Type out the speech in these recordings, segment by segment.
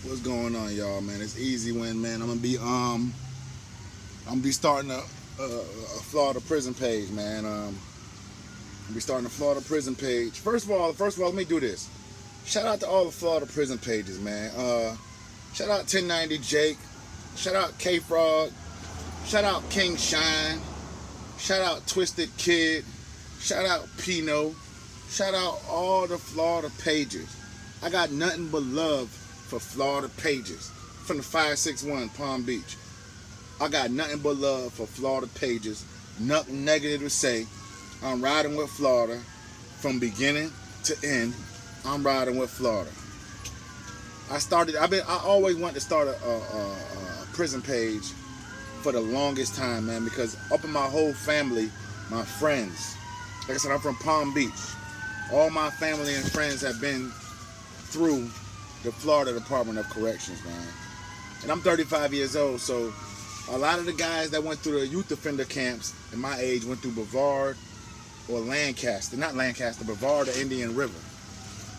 What's going on, y'all, man? It's Easy Win, man. I'm gonna be starting a Florida prison page, man. I'm be starting a Florida prison page. First of all, let me do this. Shout out to all the Florida prison pages, man. Shout out 1090 Jake. Shout out K Frog. Shout out King Shine. Shout out Twisted Kid. Shout out Pino. Shout out all the Florida pages. I got nothing but love for Florida pages from the 561 Palm Beach. I got nothing but love for Florida pages. Nothing negative to say. I'm riding with Florida from beginning to end. I'm riding with Florida. I always wanted to start a prison page for the longest time, man, because up in my whole family, my friends, like I said, I'm from Palm Beach. All my family and friends have been through the Florida Department of Corrections, man. And I'm 35 years old, so a lot of the guys that went through the youth offender camps in my age went through Brevard or Lancaster. Not Lancaster, Brevard or Indian River.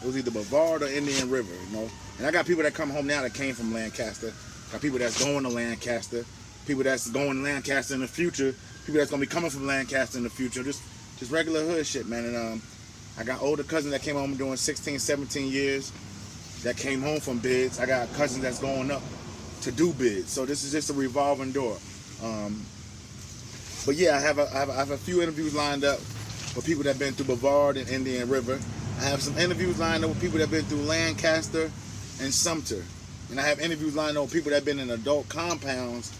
It was either Brevard or Indian River, you know. And I got people that come home now that came from Lancaster. Got people that's going to Lancaster. People that's going to Lancaster in the future. People that's going to be coming from Lancaster in the future. Just regular hood shit, man. And I got older cousins that came home doing 16, 17 years that came home from bids. I got cousins that's going up to do bids. So this is just a revolving door. But yeah, I have a few interviews lined up with people that have been through Brevard and Indian River. I have some interviews lined up with people that have been through Lancaster and Sumter. And I have interviews lined up with people that have been in adult compounds,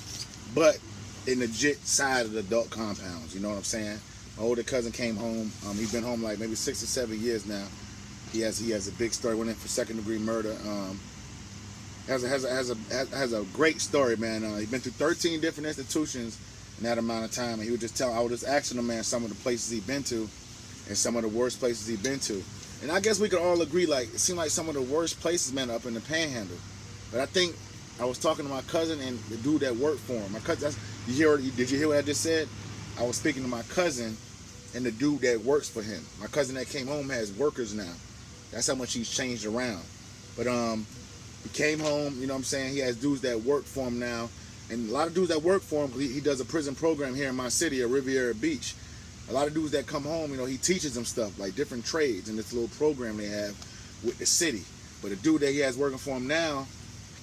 but in the JIT side of the adult compounds. You know what I'm saying? My older cousin came home. He's been home like maybe 6 or 7 years now. He has a big story. Went in for second-degree murder. Has a great story, man. He's been through 13 different institutions in that amount of time. And he would just I was just asking the man some of the places he'd been to and some of the worst places he'd been to. And I guess we could all agree, like, it seemed like some of the worst places, man, up in the Panhandle. But I think I was talking to my cousin and the dude that worked for him. My cousin, did you hear what I just said? I was speaking to my cousin and the dude that works for him. My cousin that came home has workers now. That's how much he's changed around. But he came home, you know what I'm saying? He has dudes that work for him now. And a lot of dudes that work for him, he does a prison program here in my city, at Riviera Beach. A lot of dudes that come home, you know, he teaches them stuff, like different trades in this little program they have with the city. But the dude that he has working for him now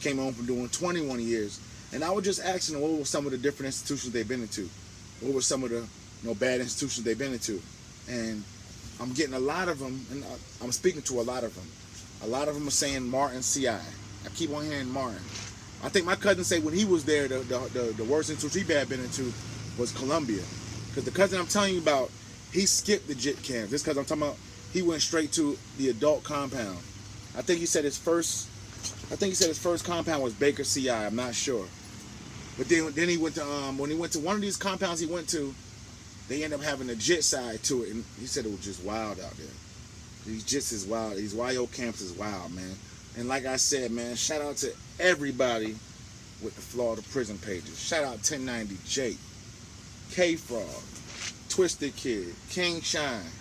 came home from doing 21 years. And I was just asking him what were some of the different institutions they've been into. What were some of the bad institutions they've been into. And I'm getting a lot of them, and I'm speaking to a lot of them. A lot of them are saying Martin CI. I keep on hearing Martin. I think my cousin said when he was there, the worst institution he had been into was Columbia. Because the cousin I'm telling you about, he skipped the JIT camps. This cousin I'm talking about, he went straight to the adult compound. I think he said his first compound was Baker CI. I'm not sure. But then he went to when he went to one of these compounds he went to, they ended up having a JIT side to it, and he said it was just wild out there. These JITs is wild. These YO camps is wild, man. And like I said, man, shout out to everybody with the Florida prison pages. Shout out 1090 Jake, K Frog, Twisted Kid, King Shine,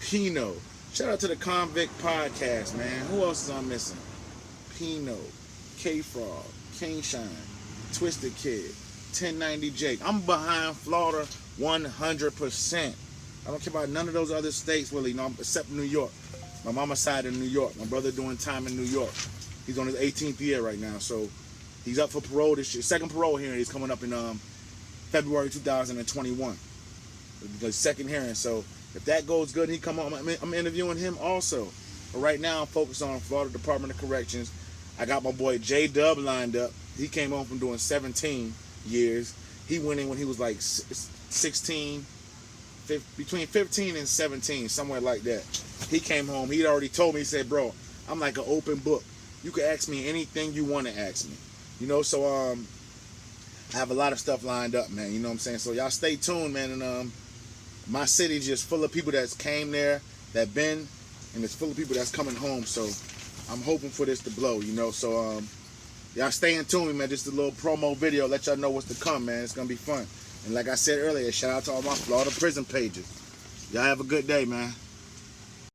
Pino. Shout out to the Convict Podcast, man. Who else is I missing? Pino, K Frog, King Shine, Twisted Kid, 1090 Jake. I'm behind Florida 100%. I don't care about none of those other states, really, except New York. My mama's side in New York. My brother doing time in New York. He's on his 18th year right now, so he's up for parole this year. Second parole hearing. He's coming up in February 2021. The second hearing. So if that goes good, and he come on. I'm interviewing him also. But right now, I'm focused on Florida Department of Corrections. I got my boy JDub lined up. He came home from doing 17 years. He went in when he was like 16, between 15 and 17, somewhere like that. He came home. He'd already told me, he said, bro, I'm like an open book. You can ask me anything you want to ask me. You know, so I have a lot of stuff lined up, man. You know what I'm saying? So y'all stay tuned, man. And my city's just full of people that's came there, that been, and it's full of people that's coming home. So I'm hoping for this to blow, you know. So y'all stay in tune, man. Just a little promo video, let y'all know what's to come, man. It's gonna be fun. And like I said earlier, shout out to all my Florida prison pages. Y'all have a good day, man.